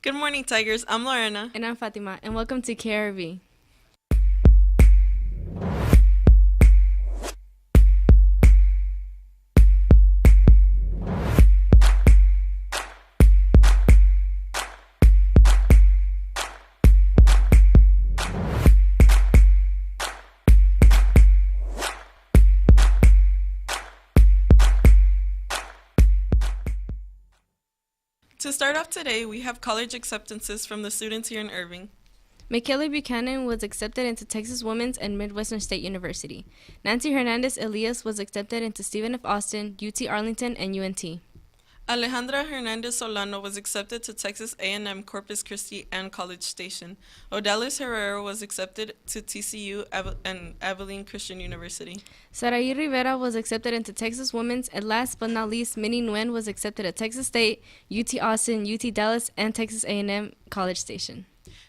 Good morning, Tigers. I'm Lorena. And I'm Fatima, and welcome to KRV. To start off today, we have college acceptances from the students here in Irving. McKinley Buchanan was accepted into Texas Women's and Midwestern State University. Nancy Hernandez Elias was accepted into Stephen F. Austin, UT Arlington, and UNT. Alejandra Hernandez Solano was accepted to Texas A&M Corpus Christi and College Station. Odalis Herrera was accepted to TCU and Abilene Christian University. Saraí Rivera was accepted into Texas Women's, and last but not least, Minnie Nguyen was accepted at Texas State, UT Austin, UT Dallas, and Texas A&M College Station.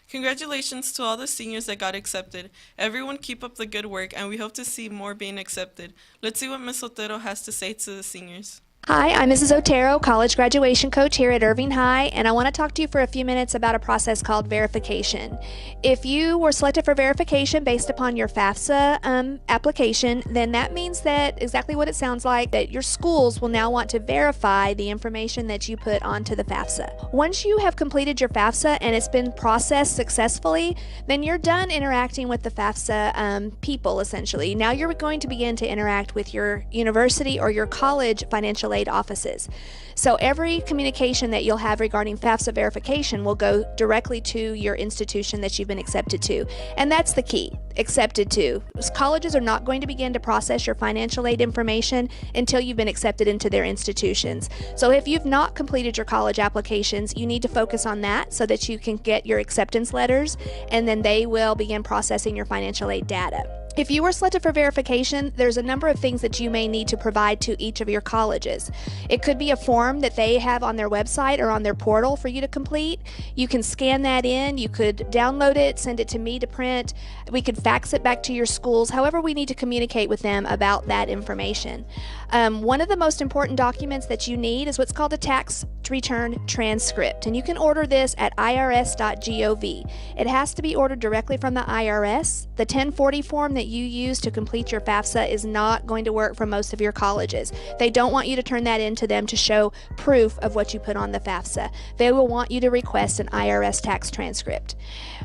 Congratulations to all the seniors that got accepted. Everyone keep up the good work, and we hope to see more being accepted. Let's see what Ms. Otero has to say to the seniors. Hi, I'm Mrs. Otero, college graduation coach here at Irving High, and I want to talk to you for a few minutes about a process called verification. If you were selected for verification based upon your FAFSA application, then that means that exactly what it sounds like, that your schools will now want to verify the information that you put onto the FAFSA. Once you have completed your FAFSA and it's been processed successfully, then you're done interacting with the FAFSA people, essentially. Now you're going to begin to interact with your university or your college financial aid offices. So every communication that you'll have regarding FAFSA verification will go directly to your institution that you've been accepted to. And that's the key, accepted to. Colleges are not going to begin to process your financial aid information until you've been accepted into their institutions. So if you've not completed your college applications, you need to focus on that so that you can get your acceptance letters, and then they will begin processing your financial aid data. If you were selected for verification, there's a number of things that you may need to provide to each of your colleges. It could be a form that they have on their website or on their portal for you to complete. You can scan that in, you could download it, send it to me to print. We could fax it back to your schools. However, we need to communicate with them about that information. One of the most important documents that you need is what's called a tax return transcript, and you can order this at irs.gov. It has to be ordered directly from the IRS. The 1040 form that you use to complete your FAFSA is not going to work for most of your colleges. They don't want you to turn that in to them to show proof of what you put on the FAFSA. They will want you to request an IRS tax transcript.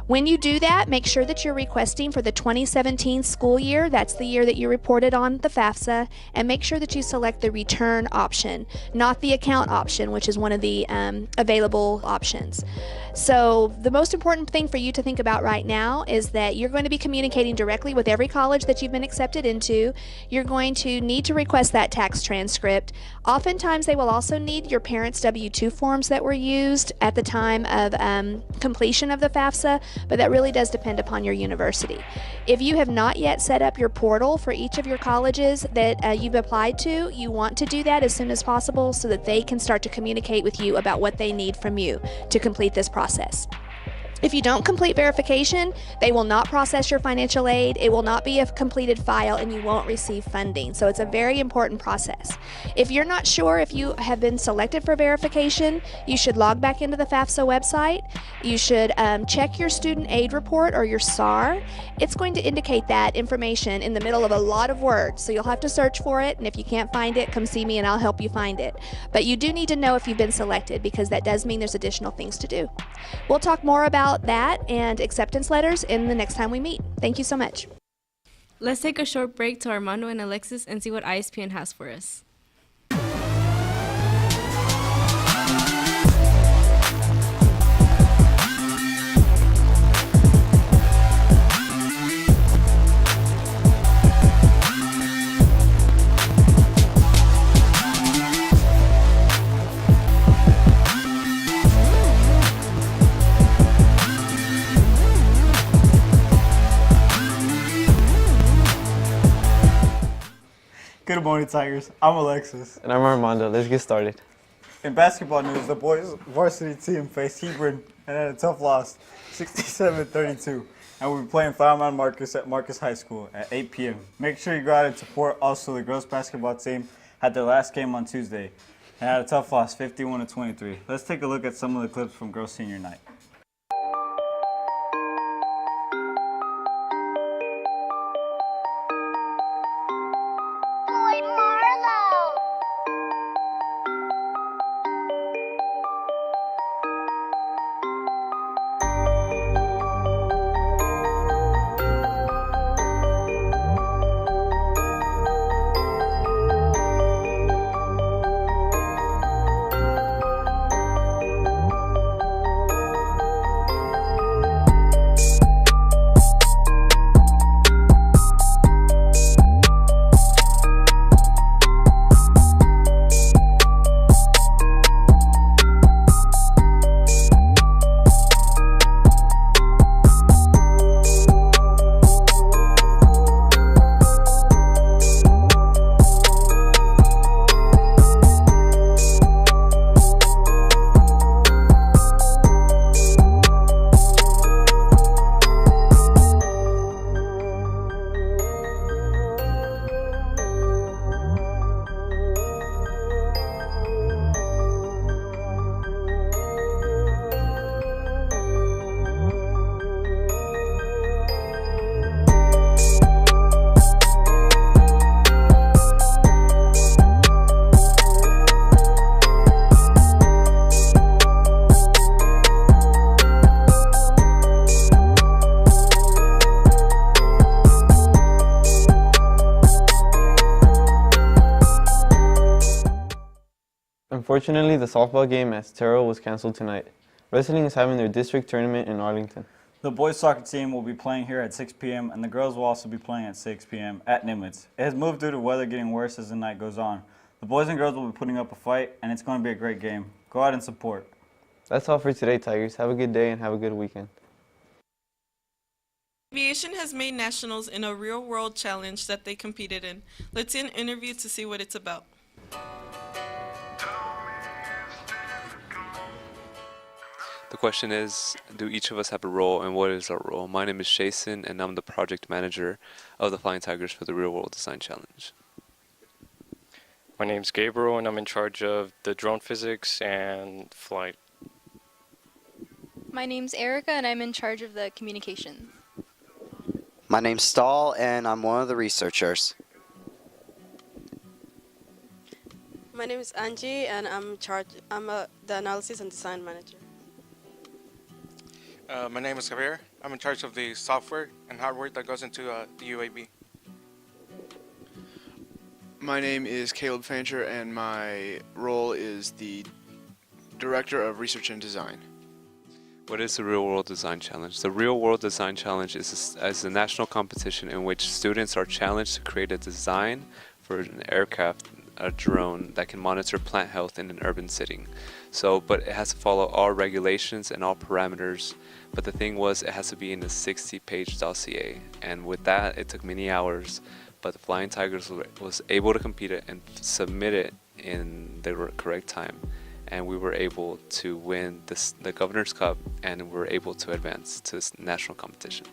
When you do that, make sure that you're requesting for the 2017 school year. That's the year that you reported on the FAFSA, and make sure that you select the return option, not the account option, which is one of the available options. So the most important thing for you to think about right now is that you're going to be communicating directly with every college that you've been accepted into. You're going to need to request that tax transcript. Oftentimes they will also need your parents' W-2 forms that were used at the time of completion of the FAFSA, but that really does depend upon your university. If you have not yet set up your portal for each of your colleges that you've applied to, you want to do that as soon as possible so that they can start to communicate with you about what they need from you to complete this process. If you don't complete verification, they will not process your financial aid, it will not be a completed file, and you won't receive funding. So it's a very important process. If you're not sure if you have been selected for verification, you should log back into the FAFSA website. You should check your student aid report or your SAR. It's going to indicate that information in the middle of a lot of words, so you'll have to search for it, and if you can't find it, come see me and I'll help you find it. But you do need to know if you've been selected, because that does mean there's additional things to do. We'll talk more about that and acceptance letters in the next time we meet. Thank you so much. Let's take a short break to Armando and Alexis and see what ISPN has for us. Good morning, Tigers. I'm Alexis. And I'm Armando. Let's get started. In basketball news, the boys varsity team faced Hebron and had a tough loss, 67-32. And we'll be playing Fireman Marcus at Marcus High School at 8 p.m. Make sure you go out and support. Also, the girls basketball team had their last game on Tuesday. and had a tough loss, 51-23. Let's take a look at some of the clips from girls' senior night. Unfortunately, the softball game at Terrell was canceled tonight. Wrestling is having their district tournament in Arlington. The boys soccer team will be playing here at 6 p.m. and the girls will also be playing at 6 p.m. at Nimitz. It has moved due to weather getting worse as the night goes on. The boys and girls will be putting up a fight and it's going to be a great game. Go out and support. That's all for today, Tigers. Have a good day and have a good weekend. Aviation has made nationals in a real-world challenge that they competed in. Let's see an interview to see what it's about. The question is, do each of us have a role, and what is our role? My name is Jason, and I'm the project manager of the Flying Tigers for the Real World Design Challenge. My name's Gabriel, and I'm in charge of the drone physics and flight. My name's Erica, and I'm in charge of the communications. My name's Stahl, and I'm one of the researchers. My name is Angie, and I'm the analysis and design manager. My name is Javier. I'm in charge of the software and hardware that goes into the UAV. My name is Caleb Fancher, and my role is the Director of Research and Design. What is the Real World Design Challenge? The Real World Design Challenge is a national competition in which students are challenged to create a design for an aircraft, a drone that can monitor plant health in an urban setting. But it has to follow all regulations and all parameters. But the thing was, it has to be in a 60-page dossier. And with that, it took many hours. But the Flying Tigers was able to complete it and submit it in the correct time. And we were able to win the Governor's Cup, and we were able to advance to this national competition.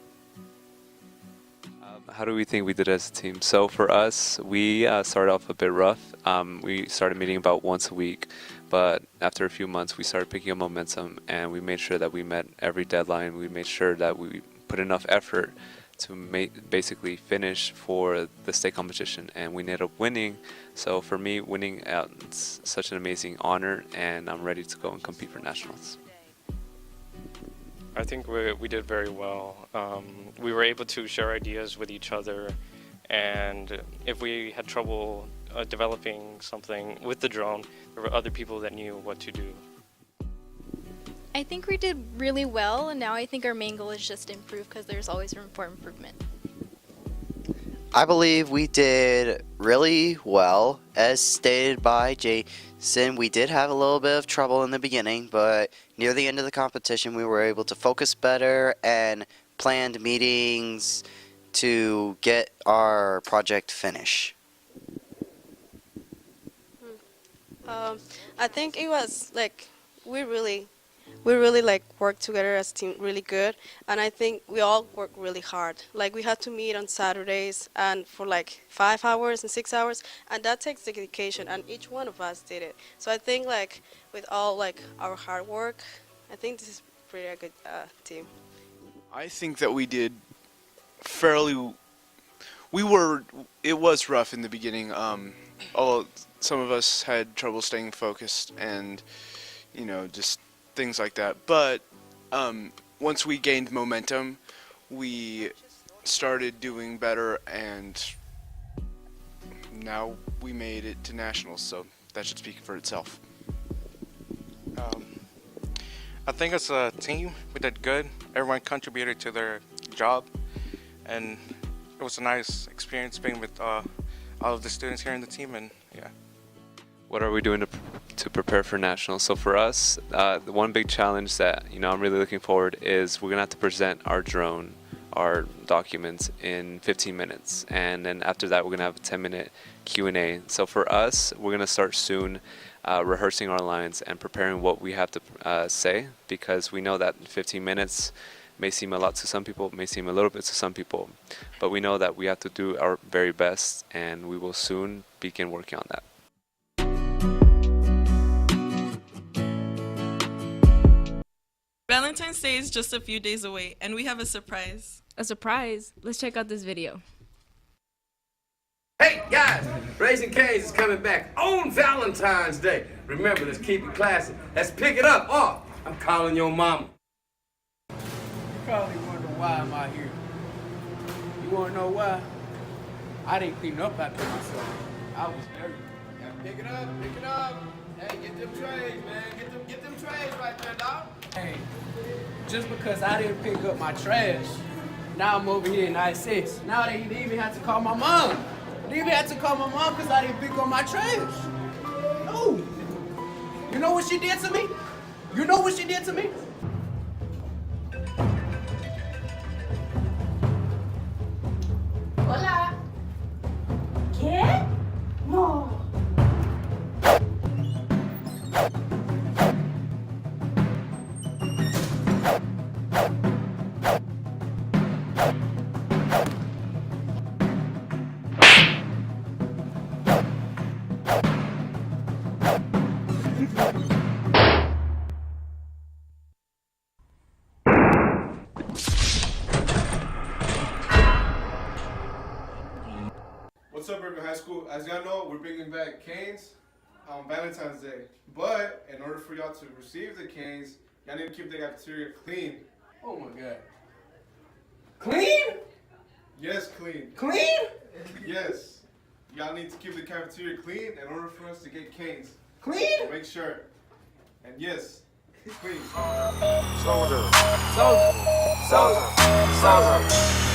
How do we think we did as a team? So for us, we started off a bit rough. We started meeting about once a week, but after a few months, we started picking up momentum, and we made sure that we met every deadline. We made sure that we put enough effort to basically finish for the state competition, and we ended up winning. So for me, winning out, it's such an amazing honor, and I'm ready to go and compete for nationals. I think we did very well. We were able to share ideas with each other, and if we had trouble developing something with the drone, there were other people that knew what to do. I think we did really well, and now I think our main goal is just to improve because there's always room for improvement. I believe we did really well. As stated by Jason, we did have a little bit of trouble in the beginning, but near the end of the competition, we were able to focus better and planned meetings to get our project finished. I think it was like we really we really like work together as a team really good, and I think we all work really hard. Like we had to meet on Saturdays and for like 5 hours and 6 hours, and that takes dedication, and each one of us did it. So I think like with all like our hard work, I think this is pretty a good team. I think that we did fairly. It was rough in the beginning. Some of us had trouble staying focused and, just things like that. But once we gained momentum, we started doing better, and now we made it to nationals, so that should speak for itself. I think as a team, we did good. Everyone contributed to their job, and it was a nice experience being with all of the students here in the team, and yeah. What are we doing to prepare for nationals? So for us, the one big challenge that I'm really looking forward is we're gonna have to present our drone, our documents in 15 minutes, and then after that we're gonna have a 10-minute Q&A. So for us, we're gonna start soon rehearsing our lines and preparing what we have to say, because we know that 15 minutes may seem a lot to some people, may seem a little bit to some people, but we know that we have to do our very best, and we will soon begin working on that. Valentine's Day is just a few days away, and we have a surprise. A surprise? Let's check out this video. Hey guys, Raising Cane's is coming back on Valentine's Day. Remember, let's keep it classy. Let's pick it up. Oh, I'm calling your mama. You probably wonder why am I here. You wanna know why? I didn't clean up after myself. I was dirty. Yeah, pick it up, pick it up. Hey, get them trays, man. Get them trays right there, dog. Hey, just because I didn't pick up my trash, now I'm over here in I-6. Now they even have to call my mom. They even had to call my mom because I didn't pick up my trash. No. You know what she did to me? You know what she did to me? Hola. ¿Qué? No. What's up, Irving High School? As y'all know, we're bringing back canes on Valentine's Day. But in order for y'all to receive the canes, y'all need to keep the cafeteria clean. Oh my God. Clean? Yes, clean. Clean? Yes. Y'all need to keep the cafeteria clean in order for us to get canes. Clean? So make sure. And yes, clean. Soldier. Soldier. Soldier. Soldier.